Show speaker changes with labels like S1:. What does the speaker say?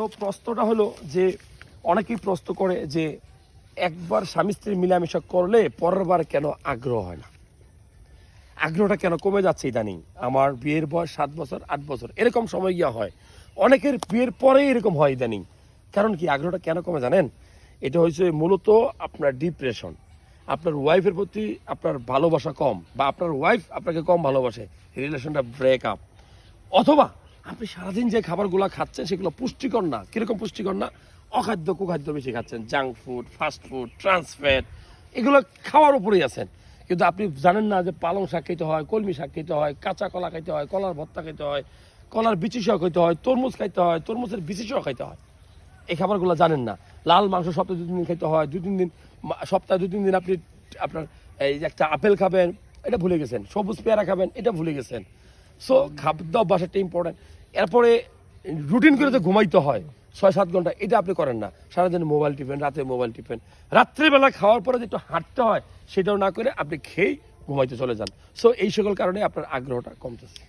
S1: তো প্রশ্নটা হলো যে অনেকেই প্রশ্ন করে যে একবার স্বামী স্ত্রী মিলামেশা করলে পরের বার কেন আগ্রহ হয় না, আগ্রহটা কেন কমে যাচ্ছে ইদানিং। আমার বিয়ের বয়স 7 বছর 8 বছর এরকম সময় গিয়া হয়, অনেকের বিয়ের পরেই এরকম হয় ইদানিং। কারণ কি আগ্রহটা কেন কমে জানেন? এটা হচ্ছে মূলত আপনার ডিপ্রেশন, আপনার ওয়াইফের প্রতি আপনার ভালোবাসা কম, বা আপনার ওয়াইফ আপনাকে কম ভালোবাসে, রিলেশনটা ব্রেক আপ, অথবা আপনি সারাদিন যে খাবারগুলো খাচ্ছেন সেগুলো পুষ্টিকর না। কীরকম পুষ্টিকর না? অখাদ্য কুখাদ্য বেশি খাচ্ছেন, junk food, fast food, trans fat, এগুলো খাওয়ার উপরেই আছেন। কিন্তু আপনি জানেন না যে পালং শাক খেতে হয়, কলমি শাক খেতে হয়, কাঁচা কলা খাইতে হয়, কলার ভর্তা খেতে হয়, কলার বিচি সহ খেতে হয়, তরমুজ খাইতে হয়, তরমুজের বিচি সহ খাইতে হয়। এই খাবারগুলো জানেন না। লাল মাংস সপ্তাহে 2-3 দিন খেতে হয়, 2-3 দিন, সপ্তাহে 2-3 দিন আপনি আপনার এই যে একটা আপেল খাবেন, এটা ভুলে গেছেন। সবুজ পেয়ারা খাবেন, এটা ভুলে গেছেন। সো খাদ্য অভ্যাস একটা ইম্পর্টেন্ট। এরপরে রুটিন করে যে ঘুমাইতে হয় 6-7 ঘন্টা, এটা আপনি করেন না। সারাদিন মোবাইল টিপেন, রাতে মোবাইল টিপেন। রাত্রিবেলা খাওয়ার পরে যে একটু হাঁটতে হয় সেটাও না করে আপনি খেয়েই ঘুমাইতে চলে যান। সো এই সকল কারণে আপনার আগ্রহটা কমতেছে।